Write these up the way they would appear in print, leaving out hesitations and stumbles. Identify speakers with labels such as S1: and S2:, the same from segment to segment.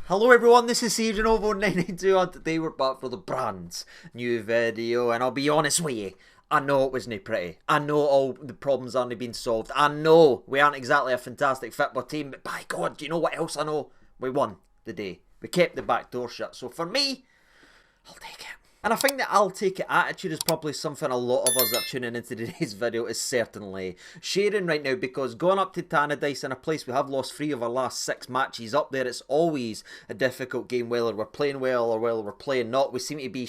S1: Hello everyone, this is Season Over 992 and today we're back for the brand new video, and I'll be honest with you, I know it wasn't pretty. I know all the problems aren't being solved. I know we aren't exactly a fantastic football team, but by God, do you know what else I know? We won the day. We kept the back door shut. So for me, I'll take it. And I think that I'll take it attitude is probably something a lot of us that are tuning into today's video is certainly sharing right now, because going up to Tannadice in a place we have lost 3 of our last 6 matches up there, it's always a difficult game, whether we're playing well or whether we're playing not. We seem to be we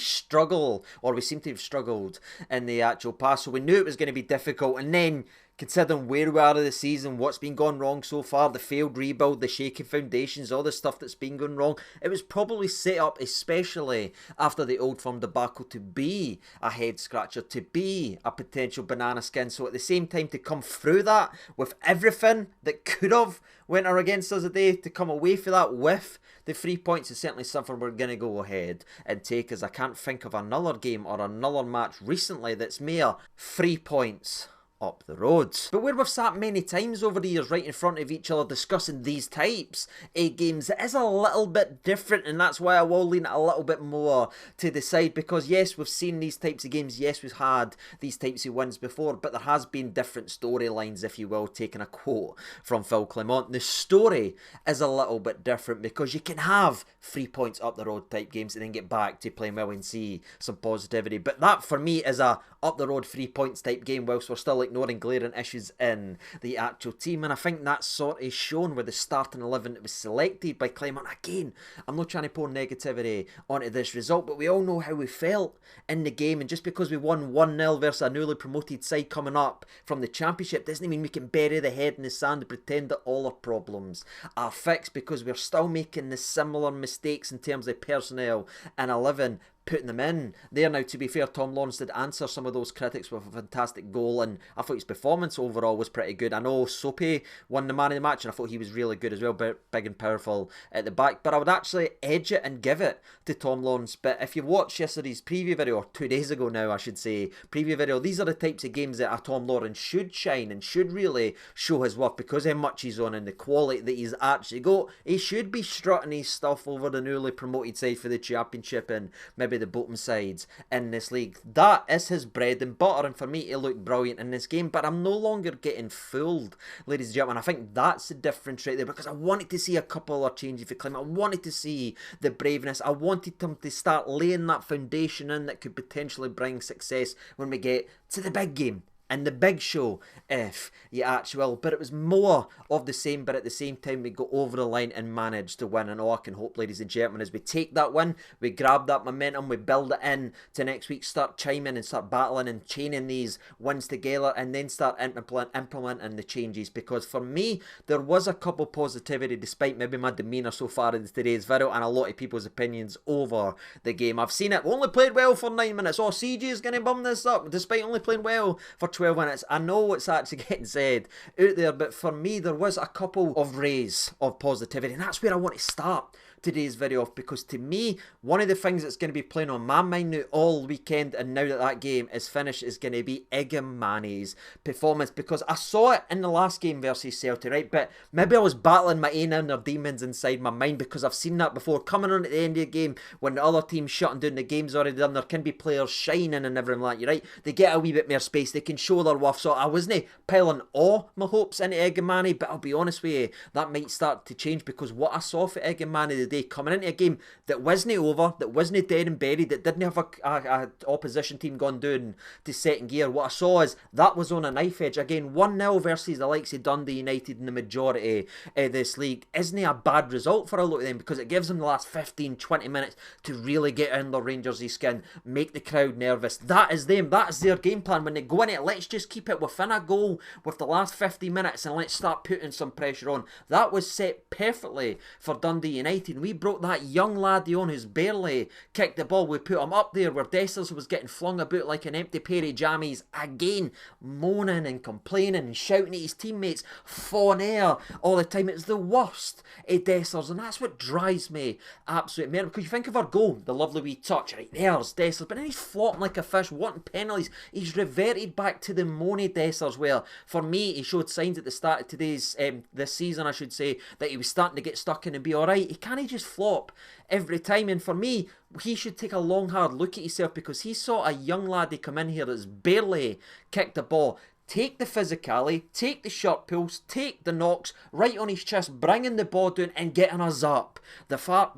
S1: seem to have struggled in the actual past, so we knew it was going to be difficult. And then considering where we are of the season, what's been going wrong so far, the failed rebuild, the shaky foundations, all the stuff that's been going wrong, it was probably set up, especially after the Old Firm debacle, to be a head scratcher, to be a potential banana skin. So at the same time, to come through that with everything that could have went against us today, to come away for that with the 3 points is certainly something we're going to go ahead and take, as I can't think of another game or another match recently that's mere 3 points up the road. But where we've sat many times over the years right in front of each other discussing these types of games, it is a little bit different, and that's why I will lean a little bit more to the side, because yes, we've seen these types of games, yes, we've had these types of wins before, but there has been different storylines, if you will, taking a quote from Phil Clement. The story is a little bit different, because you can have 3 points up the road type games and then get back to playing well and see some positivity. But that for me is a up the road 3 points type game, whilst we're still ignoring glaring issues in the actual team. And I think that's sort of shown with the starting 11 that was selected by Clement. Again, I'm not trying to pour negativity onto this result, but we all know how we felt in the game, and just because we won 1-0 versus a newly promoted side coming up from the Championship doesn't mean we can bury the head in the sand and pretend that all our problems are fixed, because we're still making the similar mistakes in terms of personnel and 11 putting them in there. Now, to be fair, Tom Lawrence did answer some of those critics with a fantastic goal, and I thought his performance overall was pretty good. I know Soapy won the man of the match, and I thought he was really good as well, big and powerful at the back. But I would actually edge it and give it to Tom Lawrence. But if you watched yesterday's preview video, or 2 days ago now I should say, preview video, these are the types of games that a Tom Lawrence should shine and should really show his worth, because how much he's on and the quality that he's actually got. He should be strutting his stuff over the newly promoted side for the Championship and maybe the bottom sides in this league. That is his bread and butter, and for me he looked brilliant in this game. But I'm no longer getting fooled, ladies and gentlemen. I think that's the difference right there, because I wanted to see a couple of changes for Clement. I wanted to see the braveness. I wanted him to start laying that foundation in that could potentially bring success when we get to the big game and the big show, if you actually will. But it was more of the same, but at the same time we got over the line and managed to win. And all I can hope, ladies and gentlemen, is we take that win, we grab that momentum, we build it in to next week, start chiming and start battling and chaining these wins together, and then start implementing the changes. Because for me, there was a couple positivity despite maybe my demeanour so far in today's video and a lot of people's opinions over the game. I've seen it, we only played well for 9 minutes. Oh, CJ is going to bum this up despite only playing well for 12 minutes. I know what's actually getting said out there, but for me there was a couple of rays of positivity, and that's where I want to start today's video off, because to me, one of the things that's going to be playing on my mind now all weekend, and now that that game is finished, is going to be Igamane's performance. Because I saw it in the last game versus Celtic, right? But maybe I was battling my own inner demons inside my mind, because I've seen that before. Coming on at the end of the game, when the other team's shutting down, the game's already done, there can be players shining and everything like that, right? They get a wee bit more space, they can show their worth. So I wasn't piling all my hopes into Igamane, but I'll be honest with you, that might start to change, because what I saw for Igamane today, coming into a game that wasn't over, that wasn't dead and buried, that didn't have a opposition team gone down to second gear, what I saw is that was on a knife edge. Again, 1-0 versus the likes of Dundee United in the majority of this league isn't a bad result for a lot of them, because it gives them the last 15-20 minutes to really get under Rangers' skin, make the crowd nervous. That is them, that is their game plan. When they go in it, let's just keep it within a goal with the last 50 minutes and let's start putting some pressure on. That was set perfectly for Dundee United. We brought that young lad on who's barely kicked the ball. We put him up there where Dessers was getting flung about like an empty pair of jammies, again moaning and complaining and shouting at his teammates, fawn air all the time. It's the worst of Dessers, and that's what drives me absolutely mad. Because you think of our goal, the lovely wee touch, right there's Dessers, but then he's flopping like a fish, wanting penalties. He's reverted back to the moany Dessers, where for me he showed signs at the start of today's this season, I should say, that he was starting to get stuck in and be alright. He can't just flop every time. And for me, he should take a long hard look at himself, because he saw a young laddie come in here that's barely kicked the ball, take the physicality, take the shirt pulls, take the knocks right on his chest, bringing the ball down and getting us up. The park,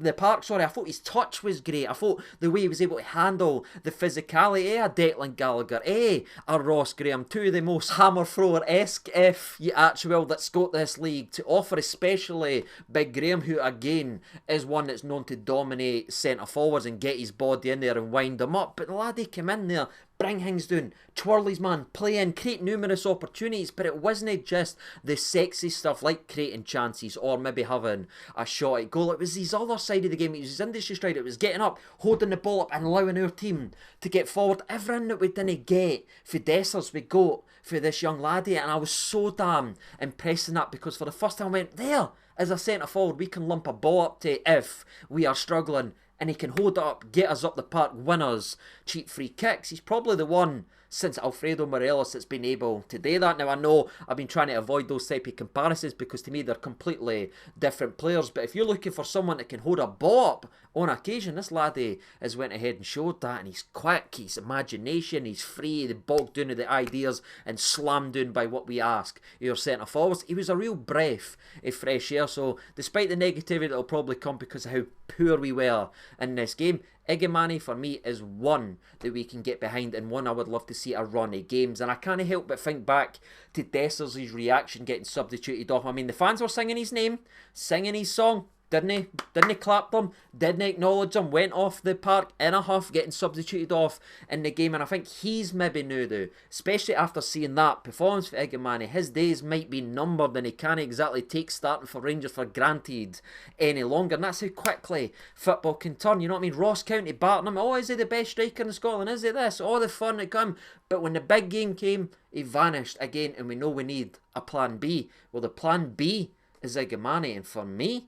S1: I thought his touch was great. I thought the way he was able to handle the physicality, a Declan Gallagher, a Ross Graham, two of the most hammer thrower-esque, if you actually will, that's got this league to offer, especially Big Graham, who again is one that's known to dominate centre forwards and get his body in there and wind them up. But the laddie came in there, bring things down, twirl his man, play in, create numerous opportunities, but it wasn't just the sexy stuff like creating chances or maybe having a shot at goal. It was his other side of the game. It was his industry stride. It was getting up, holding the ball up and allowing our team to get forward. Everything that we didn't get for Dessers, we got for this young laddie, and I was so damn impressed in that, because for the first time I went, there, as a centre forward, we can lump a ball up to if we are struggling, and he can hold it up, get us up the park, win us cheap free kicks. He's probably the one since Alfredo Morelos that's been able to do that. Now, I know I've been trying to avoid those type of comparisons, because to me they're completely different players, but if you're looking for someone that can hold a ball up on occasion, this laddie has went ahead and showed that, and he's quick, he's imagination, he's free, the bogged down of the ideas and slammed down by what we ask your centre forwards. He was a real breath of fresh air. So despite the negativity that'll probably come because of how poor we were in this game, Igamane for me is one that we can get behind, and one I would love to see a run of games. And I can't help but think back to Dessers' reaction getting substituted off. I mean, the fans were singing his name, singing his song. Didn't he clap them? Didn't he acknowledge them? Went off the park in a huff, getting substituted off in the game. And I think he's maybe new though, especially after seeing that performance for Igamane. His days might be numbered, and he can't exactly take starting for Rangers for granted any longer. And that's how quickly football can turn. You know what I mean? Ross County batting him. Oh, is he the best striker in Scotland? Is he this? All the fun that come. But when the big game came, he vanished again, and we know we need a plan B. Well, the plan B is Igamane, and for me,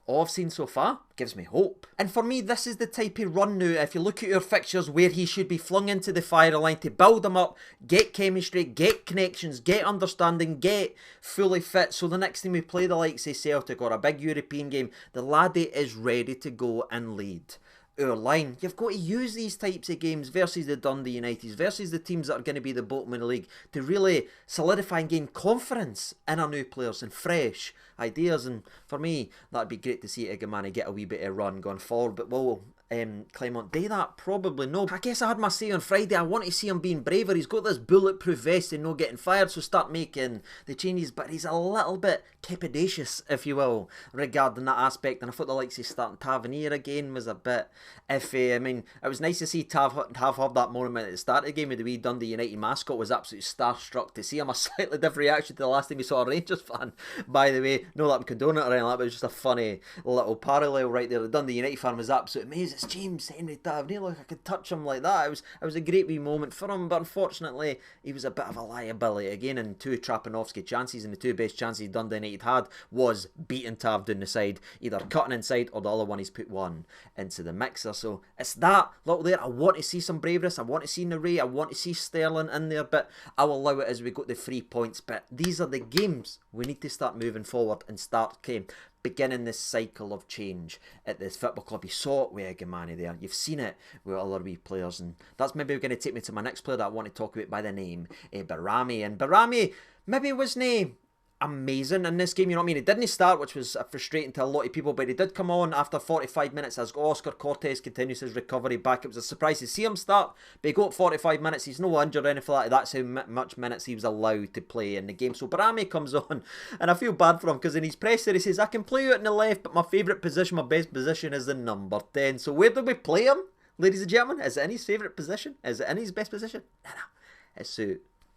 S1: all I've seen so far gives me hope. And for me, this is the type of run now, if you look at your fixtures, where he should be flung into the firing line to build him up, get chemistry, get connections, get understanding, get fully fit. So the next time we play the likes of Celtic or a big European game, the laddie is ready to go and lead our line. You've got to use these types of games versus the Dundee Uniteds, versus the teams that are going to be the bottom of the league, to really solidify and gain confidence in our new players and fresh ideas. And for me, that'd be great to see Igamane get a wee bit of run going forward. But will Clement do that? Probably no. I guess I had my say on Friday. I want to see him being braver. He's got this bulletproof vest and no getting fired, so start making the changes. But he's a little bit trepidatious, if you will, regarding that aspect. And I thought the likes of starting Tavernier again was a bit iffy. I mean, it was nice to see Tav have that moment at the start of the game with the wee Dundee United mascot. Was absolutely starstruck to see him. A slightly different reaction to the last time we saw a Rangers fan, by the way. No that I'm condoning it or anything like that, but it was just a funny little parallel right there. The Dundee United fan was absolutely amazing. It's James Henry Tavernier, look, I could touch him like that. It was a great wee moment for him, but unfortunately he was a bit of a liability again, and two Trapanovsky chances, and the two best chances Dundee United had was beating Tav down the side, either cutting inside or the other one he's put one into the mixer. So it's that little there. I want to see some braveness, I want to see Naray, I want to see Sterling in there, but I'll allow it as we got the 3 points. But these are the games we need to start moving forward and start beginning this cycle of change at this football club. You saw it with Igamane there, you've seen it with other wee players, and that's maybe going to take me to my next player that I want to talk about by the name Barami. And Barami maybe wasn't amazing in this game, you know what I mean? He didn't start, which was frustrating to a lot of people, but he did come on after 45 minutes as Oscar Cortez continues his recovery back. It was a surprise to see him start, but he got 45 minutes, he's no injured or anything like that. That's how much minutes he was allowed to play in the game. So Barami comes on, and I feel bad for him, because in his presser he says, I can play out in the left, but my favourite position, my best position is the number 10. So where do we play him, ladies and gentlemen? Is it in his favourite position? Is it in his best position? No. It's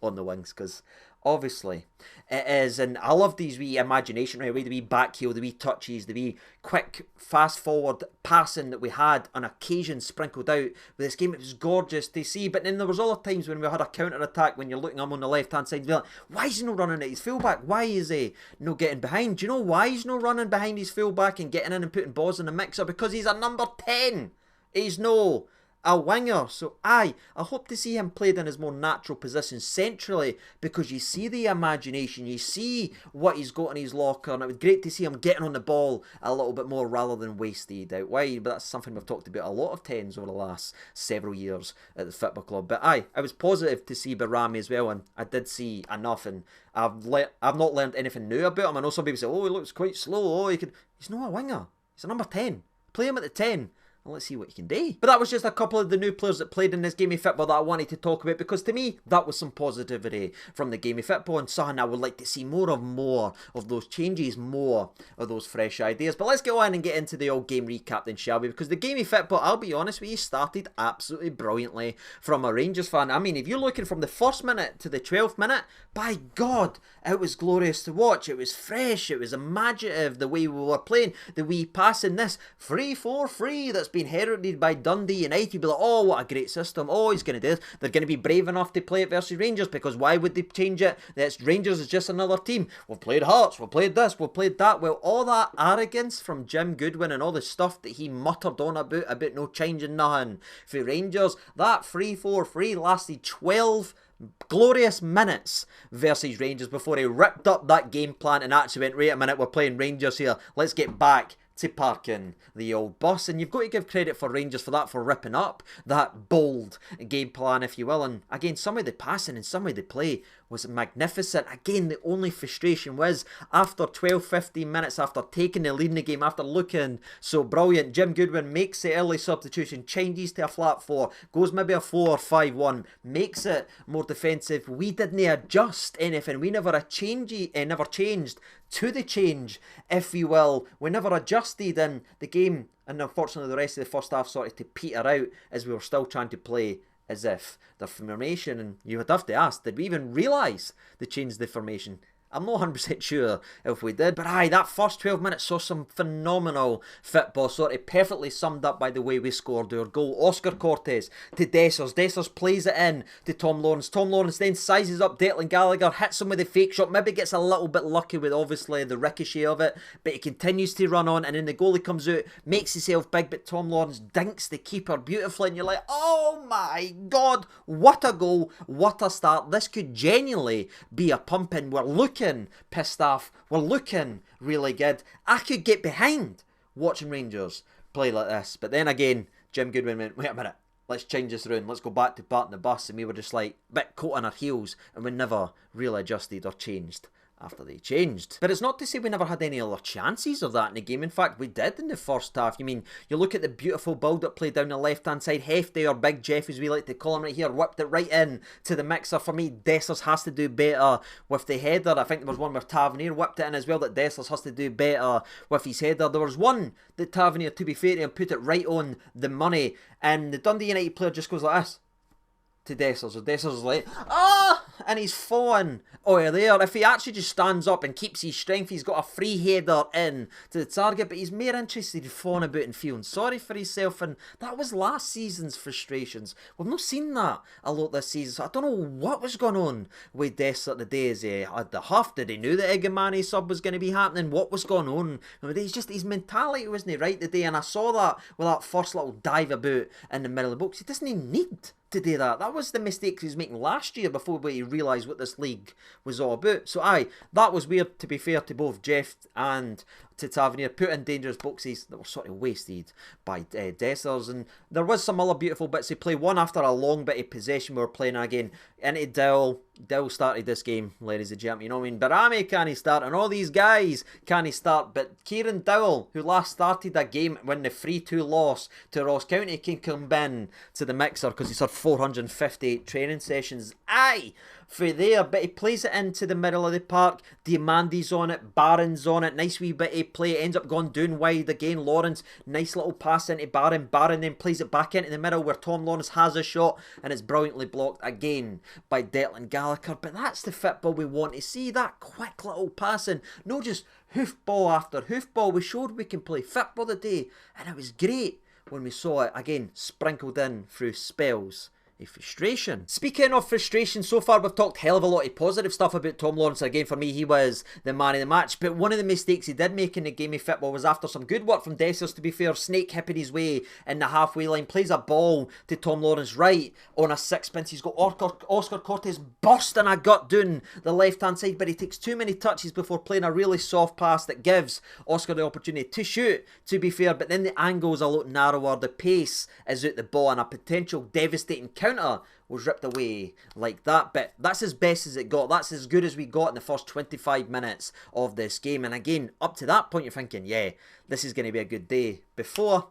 S1: on the wings, because obviously it is. And I love these wee imagination, right? The wee back heel, the wee touches, the wee quick fast forward passing that we had on occasion sprinkled out with this game. It was gorgeous to see. But then there was other times when we had a counter attack, when you're looking at him on the left hand side, you're like, why is he not running at his fullback? Why is he not getting behind? Do you know why he's not running behind his fullback and getting in and putting balls in the mixer? Because he's a number 10. He's no a winger. So I hope to see him played in his more natural position centrally, because you see the imagination, you see what he's got in his locker, and it would be great to see him getting on the ball a little bit more rather than wasted out wide. But that's something we've talked about a lot of times over the last several years at the football club. But I was positive to see Barami as well, and I did see enough, and I've not learned anything new about him. I know some people say, oh, he looks quite slow, he's not a winger, he's a number 10, play him at the 10. Well, let's see what you can do. But that was just a couple of the new players that played in this game of football that I wanted to talk about, because to me, that was some positivity from the game of football, and something I would like to see more of those changes, more of those fresh ideas. But let's go on and get into the old game recap then, shall we? Because the game of football, I'll be honest with you, started absolutely brilliantly from a Rangers fan. I mean, if you're looking from the first minute to the 12th minute, by God, it was glorious to watch. It was fresh, it was imaginative, the way we were playing, the wee passing, this 3-4-3 that's been heralded by Dundee United. You'd be like, oh, what a great system, oh, he's going to do this. They're going to be brave enough to play it versus Rangers, because why would they change it? That's Rangers is just another team. We've played Hearts, we've played this, we've played that. Well, all that arrogance from Jim Goodwin and all the stuff that he muttered on about no changing nothing for Rangers, that 3-4-3 lasted 12 glorious minutes versus Rangers before he ripped up that game plan and actually went, wait a minute, we're playing Rangers here, let's get back to parking the old bus. And you've got to give credit for Rangers for that, for ripping up that bold game plan, if you will. And again, some of the passing and some of the play was magnificent. Again, the only frustration was after 12-15 minutes, after taking the lead in the game, after looking so brilliant, Jim Goodwin makes the early substitution, changes to a flat 4, goes maybe a 4-5-1, makes it more defensive. We didn't adjust anything. We never changed to the change, if you will. We never adjusted in the game, and unfortunately the rest of the first half started to peter out as we were still trying to play as if the formation, and you would have to ask, did we even realise they changed the formation? I'm not 100% sure if we did, but aye, that first 12 minutes saw some phenomenal football, sort of perfectly summed up by the way we scored our goal. Oscar Cortes to Dessers. Dessers plays it in to Tom Lawrence. Tom Lawrence then sizes up Declan Gallagher, hits him with a fake shot, maybe gets a little bit lucky with obviously the ricochet of it, but he continues to run on, and then the goalie comes out, makes himself big, but Tom Lawrence dinks the keeper beautifully, and you're like, oh my God, what a goal, what a start. This could genuinely be a pumping. We're looking pissed off, we're looking really good. I could get behind watching Rangers play like this. But then again, Jim Goodwin went, wait a minute, let's change this around, let's go back to parting the bus. And we were just like a bit caught on our heels, and we never really adjusted or changed after they changed. But it's not to say we never had any other chances of that in the game. In fact, we did in the first half. You mean, you look at the beautiful build-up play down the left-hand side. Hefty, or Big Jeff as we like to call him right here, whipped it right in to the mixer. For me, Dessers has to do better with the header. I think there was one where Tavernier whipped it in as well that Dessers has to do better with his header. There was one that Tavernier, to be fair to him, put it right on the money, and the Dundee United player just goes like this to Dessers. So Dessers is like, and he's falling over there. If he actually just stands up and keeps his strength, he's got a free header in to the target, but he's more interested in falling about and feeling sorry for himself, and that was last season's frustrations. We've not seen that a lot this season, so I don't know what was going on with Dessers today. As he had the huff, did he knew that Igamane sub was going to be happening? What was going on? He's just, his mentality wasn't right today, and I saw that with that first little dive about in the middle of the box. He doesn't even need to do that. That was the mistake he was making last year before we realised what this league was all about. So aye, that was weird, to be fair to both Jeff and to Tavernier, put in dangerous boxes that were sort of wasted by Dessers. And there was some other beautiful bits of play. One after a long bit of possession we were playing again into Dowell. Dowell started this game, ladies and gentlemen, you know what I mean? Barami can't start, and all these guys can't start, but Kieran Dowell, who last started that game when the 3-2 loss to Ross County, can come in to the mixer because he's had 458 training sessions. Aye, for there, but he plays it into the middle of the park. Diamandi's on it, Barron's on it, nice wee bit of play, ends up going down wide again. Lawrence, nice little pass into Barron. Barron then plays it back into the middle where Tom Lawrence has a shot, and it's brilliantly blocked again by Declan Gallagher. But that's the football we want to see, that quick little passing, no just hoofball after hoofball. We showed we can play football today, and it was great when we saw it again sprinkled in through spells a frustration. Speaking of frustration, so far we've talked hell of a lot of positive stuff about Tom Lawrence. Again, for me, he was the man of the match. But one of the mistakes he did make in the game of football was after some good work from Dessers, to be fair, snake hipping his way in the halfway line, plays a ball to Tom Lawrence right on a sixpence. He's got Oscar Cortes bursting a gut down the left-hand side, but he takes too many touches before playing a really soft pass that gives Oscar the opportunity to shoot, to be fair. But then the angle's a lot narrower, the pace is out the ball, and a potential devastating counter was ripped away like that. But that's as best as it got. That's as good as we got in the first 25 minutes of this game. And again, up to that point, you're thinking, yeah, this is going to be a good day. Before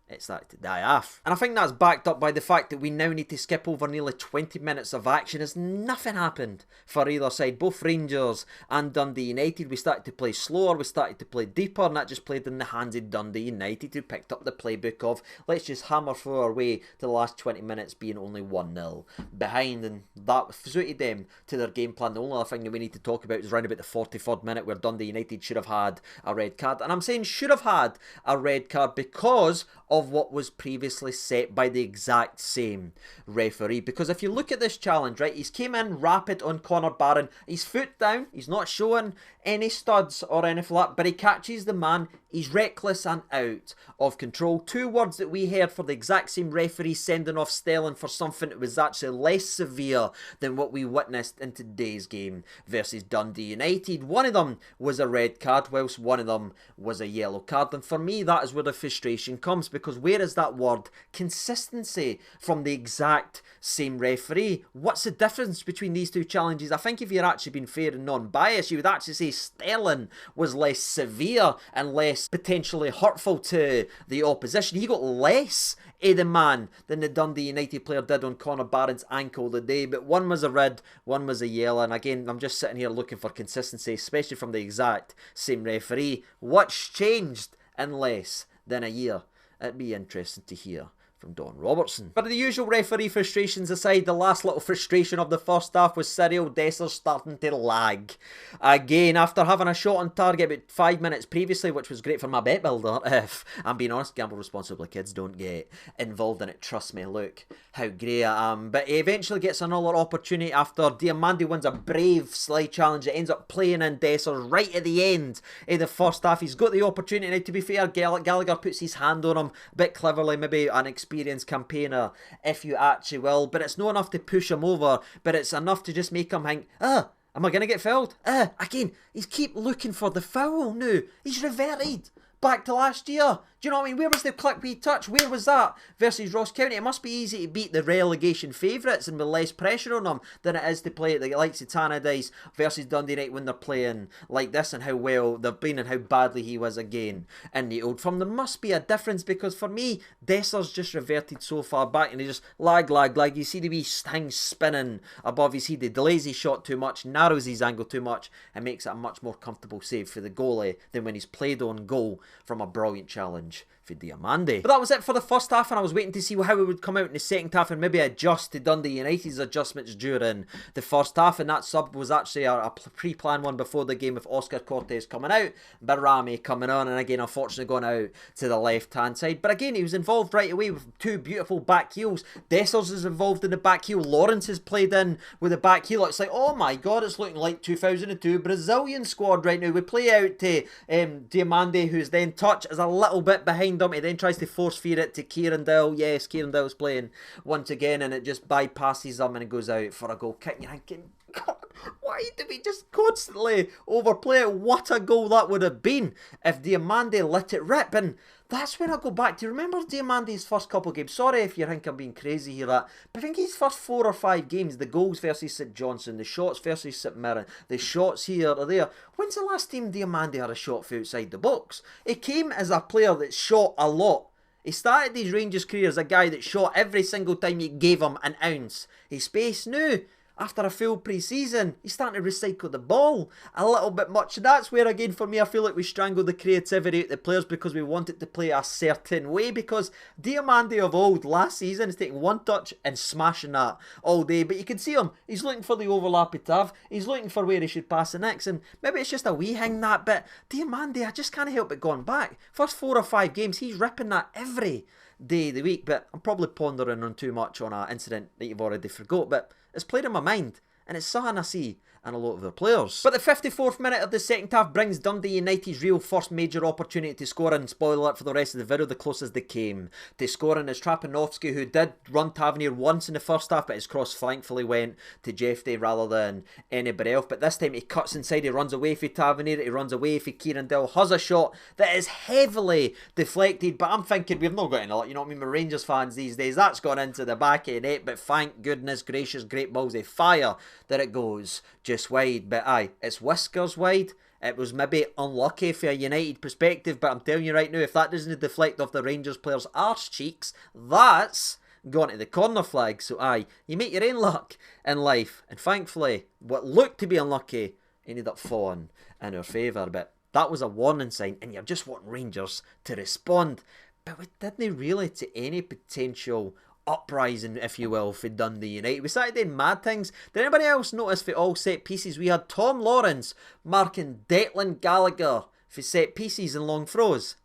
S1: it started to die off. And I think that's backed up by the fact that we now need to skip over nearly 20 minutes of action as nothing happened for either side. Both Rangers and Dundee United, we started to play slower, we started to play deeper, and that just played in the hands of Dundee United, who picked up the playbook of, let's just hammer through our way to the last 20 minutes being only 1-0 behind, and that suited them to their game plan. The only other thing that we need to talk about is around about the 43rd minute, where Dundee United should have had a red card. And I'm saying should have had a red card because of what was previously set by the exact same referee. Because if you look at this challenge, right, he's came in rapid on Connor Barron, his foot down, he's not showing any studs or anything like that, but he catches the man, he's reckless and out of control. Two words that we heard for the exact same referee sending off Sterling for something that was actually less severe than what we witnessed in today's game versus Dundee United. One of them was a red card, whilst one of them was a yellow card. And for me, that is where the frustration comes, because where is that word consistency from the exact same referee? What's the difference between these two challenges? I think if you're actually being fair and non-biased, you would actually say Sterling was less severe and less potentially hurtful to the opposition. He got less of the man than the Dundee United player did on Connor Barron's ankle today. But one was a red, one was a yellow. And again, I'm just sitting here looking for consistency, especially from the exact same referee. What's changed in less than a year? It'd be interesting to hear from Don Robertson. But the usual referee frustrations aside, the last little frustration of the first half was Cyril Dessers starting to lag. Again, after having a shot on target about 5 minutes previously, which was great for my bet builder, if I'm being honest, gamble responsibly, kids, don't get involved in it, trust me, look how great I am. But he eventually gets another opportunity after Diamande wins a brave slide challenge that ends up playing in Dessers right at the end of the first half. He's got the opportunity. Now, to be fair, Gallagher puts his hand on him a bit cleverly, maybe an experienced campaigner, if you actually will, but it's not enough to push him over, but it's enough to just make him think, am I going to get fouled? Again, he's keep looking for the foul now. He's reverted back to last year. Do you know what I mean? Where was the clickbait touch? Where was that versus Ross County? It must be easy to beat the relegation favourites and with less pressure on them than it is to play the likes of Tannadice versus Dundee United when they're playing like this, and how well they've been and how badly he was again in the Old Firm. There must be a difference, because for me, Dessers just reverted so far back and he just lag. You see the wee thing spinning above his head. He delays his shot too much, narrows his angle too much, and makes it a much more comfortable save for the goalie than when he's played on goal from a brilliant challenge for Diamande. But that was it for the first half, and I was waiting to see how it would come out in the second half and maybe adjust to Dundee United's adjustments during the first half. And that sub was actually a pre-planned one before the game, with Oscar Cortes coming out, Barami coming on, and again unfortunately going out to the left hand side. But again, he was involved right away with two beautiful back heels. Dessers is involved in the back heel, Lawrence has played in with the back heel. It's like, oh my god, it's looking like 2002 Brazilian squad right now. We play out to Diamande, who's then touch is a little bit behind him. He then tries to force feed it to Kieran Dowell. Yes, Kieran Dowell's playing once again, and it just bypasses him and it goes out for a goal kick. You're thinking, God, why do we just constantly overplay it? What a goal that would have been if Diamande let it rip. And that's when I go back to, remember Diamande's first couple of games? Sorry if you think I'm being crazy here, but I think his first 4 or 5 games, the goals versus St Johnstone, the shots versus St Mirren, the shots here or there. When's the last time Diamande had a shot from outside the box? He came as a player that shot a lot. He started his Rangers career as a guy that shot every single time you gave him an ounce. His space now, after a full pre-season, he's starting to recycle the ball a little bit much. And that's where, again, for me, I feel like we strangled the creativity of the players because we wanted to play a certain way. Because Igamane of old, last season, is taking one touch and smashing that all day. But you can see him, he's looking for the overlap he'd have. He's looking for where he should pass the next. And maybe it's just a wee hang that, but Igamane, I just can't help it going back. First 4 or 5 games, he's ripping that every day of the week. But I'm probably pondering on too much on an incident that you've already forgot. But it's played in my mind, and it's something I see and a lot of their players. But the 54th minute of the second half brings Dundee United's real first major opportunity to score, and spoiler alert for the rest of the video, the closest they came to scoring is Trapanovski, who did run Tavernier once in the first half, but his cross thankfully went to Jeffrey rather than anybody else. But this time he cuts inside, he runs away for Tavernier, he runs away for Kieran Dill, has a shot that is heavily deflected, but I'm thinking we've not got any luck, you know what I mean, we're Rangers fans these days, that's gone into the back of the net, but thank goodness gracious, great balls of fire that it goes just wide. But aye, it's whiskers wide. It was maybe unlucky from a United perspective, but I'm telling you right now, if that doesn't deflect off the Rangers players' arse cheeks, that's gone to the corner flag. So aye, you make your own luck in life, and thankfully what looked to be unlucky ended up falling in our favour. But that was a warning sign, and you're just wanting Rangers to respond, but we didn't really to any potential uprising, if you will, for Dundee United. We started doing mad things. Did anybody else notice for all set pieces we had Tom Lawrence marking Declan Gallagher for set pieces and long throws?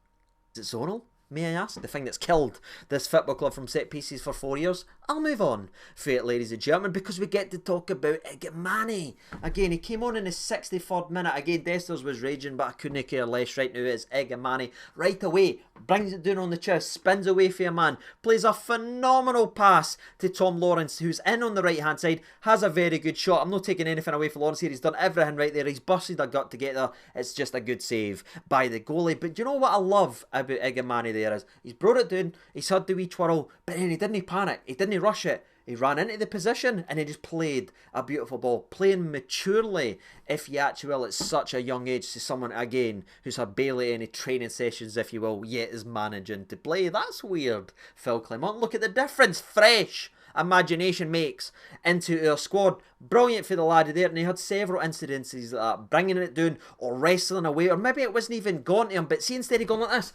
S1: Is it zonal, may I ask? The thing that's killed this football club from set pieces for 4 years. I'll move on for it, ladies and gentlemen, because we get to talk about Igamane. Again, he came on in the 63rd minute. Again, Desters was raging, but I couldn't care less. Right now it's Igamane. Right away, brings it down on the chest, spins away for a man, plays a phenomenal pass to Tom Lawrence, who's in on the right hand side, has a very good shot. I'm not taking anything away from Lawrence here, he's done everything right there, he's busted a gut to get there. It's just a good save by the goalie. But you know what I love about Igamane there is, he's brought it down, he's had the wee twirl, but then he didn't panic, he didn't rush it. He ran into the position and he just played a beautiful ball, playing maturely, if you actually will, at such a young age, to someone, again, who's had barely any training sessions, if you will, yet is managing to play. That's weird, Phil Clement. Look at the difference fresh imagination makes into our squad. Brilliant for the laddie there, and he had several incidences like that, bringing it down or wrestling away, or maybe it wasn't even gone to him, but see, instead of going like this,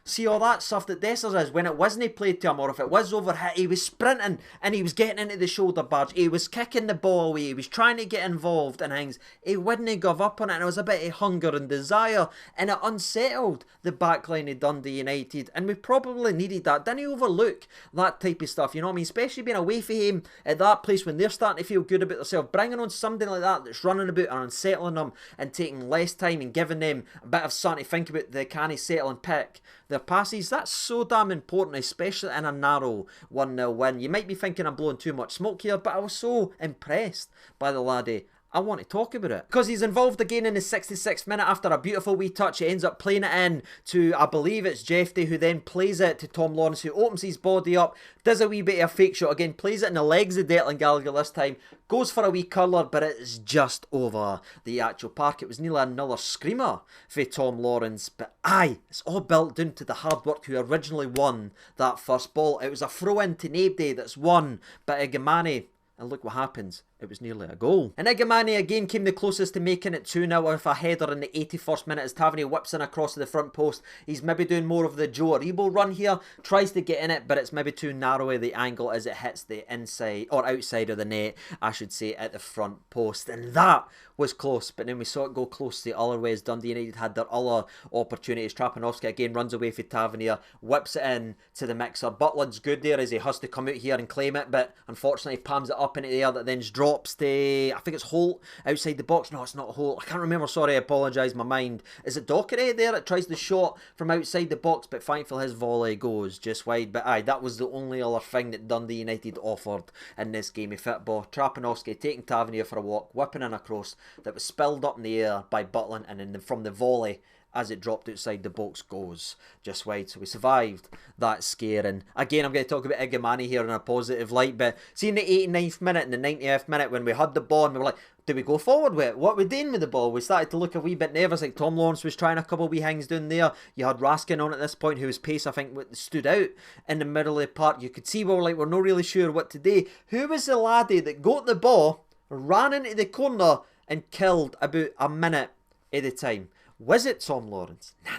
S1: see all that stuff that Dessers is, when it wasn't played to him, or if it was overhit, he was sprinting and he was getting into the shoulder barge, he was kicking the ball away, he was trying to get involved in things, he wouldn't give up on it, and it was a bit of hunger and desire, and it unsettled the backline of Dundee United, and we probably needed that. Didn't overlook that type of stuff, you know what I mean, especially being away from him at that place when they're starting to feel good about themselves. Bringing on somebody like that that's running about and unsettling them and taking less time and giving them a bit of something to think about, they can't settle and pick their passes, that's so damn important, especially in a narrow 1-0 win. You might be thinking I'm blowing too much smoke here, but I was so impressed by the laddie, I want to talk about it. Because he's involved again in the 66th minute after a beautiful wee touch. He ends up playing it in to, I believe it's Jeffrey, who then plays it to Tom Lawrence, who opens his body up, does a wee bit of a fake shot again, plays it in the legs of Declan Gallagher this time, goes for a wee curler, but it is just over the actual park. It was nearly another screamer for Tom Lawrence, but aye, it's all built down to the hard work who originally won that first ball. It was a throw-in to Nabe that's won by Igamane, and look what happens. It was nearly a goal. And Igamane again came the closest to making it 2-0 with a header in the 81st minute as Tavernier whips in across to the front post. He's maybe doing more of the Joe Aribo run here, tries to get in it, but it's maybe too narrow the angle as it hits the inside, or outside of the net, I should say, at the front post. And that was close, but then we saw it go close the other way as Dundee United had their other opportunities. Trapanovski again runs away for Tavernier, whips it in to the mixer. Butland's good there as he has to come out here and claim it, but unfortunately palms it up into the air that then drops to, I think it's Holt outside the box. No, it's not Holt. I can't remember. Sorry, I apologise. My mind. Is it Dockery there? It tries the shot from outside the box, but thankfully his volley goes just wide. But aye, that was the only other thing that Dundee United offered in this game of football. Trapanovski taking Tavernier for a walk, whipping in a cross that was spilled up in the air by Butland, and then from the volley, as it dropped outside the box, goes just wide. So we survived that scare. And again, I'm going to talk about Igamane here in a positive light, but see in the 89th minute and the 90th minute when we had the ball and we were like, do we go forward with it? What are we doing with the ball? We started to look a wee bit nervous, like Tom Lawrence was trying a couple of wee hangs down there. You had Raskin on at this point, whose pace, I think, stood out in the middle of the park. You could see we're not really sure what to do. Who was the laddie that got the ball, ran into the corner, and killed about a minute at a time? Was it Tom Lawrence? Nah.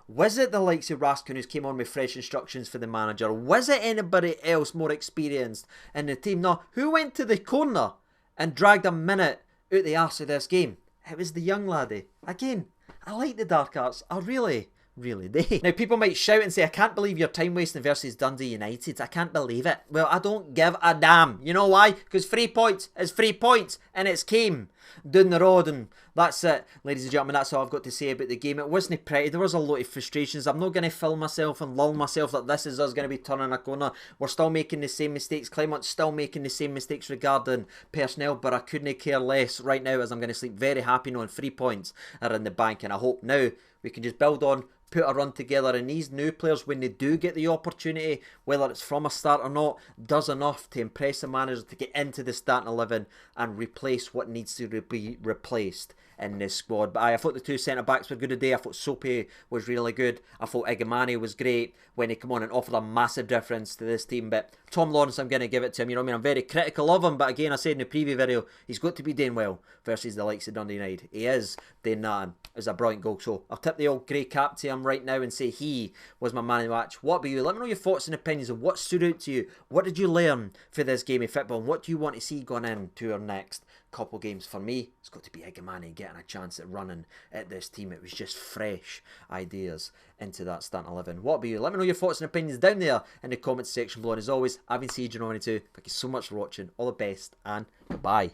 S1: Was it the likes of Raskin who came on with fresh instructions for the manager? Was it anybody else more experienced in the team? No. Who went to the corner and dragged a minute out the arse of this game? It was the young laddie. Again, I like the dark arts. I really do. Now, people might shout and say, I can't believe you're time wasting versus Dundee United. I can't believe it. Well, I don't give a damn. You know why? Because 3 points is 3 points, and it's came down the road, and that's it. Ladies and gentlemen, that's all I've got to say about the game. It wasn't pretty. There was a lot of frustrations. I'm not going to fill myself and lull myself that this is us going to be turning a corner. We're still making the same mistakes. Clement's still making the same mistakes regarding personnel, but I couldn't care less right now, as I'm going to sleep very happy knowing 3 points are in the bank, and I hope now we can just build on, put a run together, and these new players, when they do get the opportunity, whether it's from a start or not, does enough to impress the manager to get into the starting 11 and replace what needs to be replaced in this squad. But I thought the 2 centre-backs were good today. I thought Soapy was really good. I thought Igamane was great when he came on and offered a massive difference to this team. But Tom Lawrence, I'm going to give it to him. You know what I mean? I'm very critical of him, but again, I said in the preview video, he's got to be doing well versus the likes of Dundee United. He is doing that, and it was a brilliant goal. So I'll tip the old grey cap to him right now and say he was my man of the match. What about you? Let me know your thoughts and opinions of what stood out to you. What did you learn for this game of football? And what do you want to see going into our next couple games? For me, it's got to be Igamane getting a chance at running at this team. It was just fresh ideas into that starting 11. What about you? Let me know your thoughts and opinions down there in the comments section below. And as always, I've been CJ92. Thank you so much for watching. All the best, and goodbye.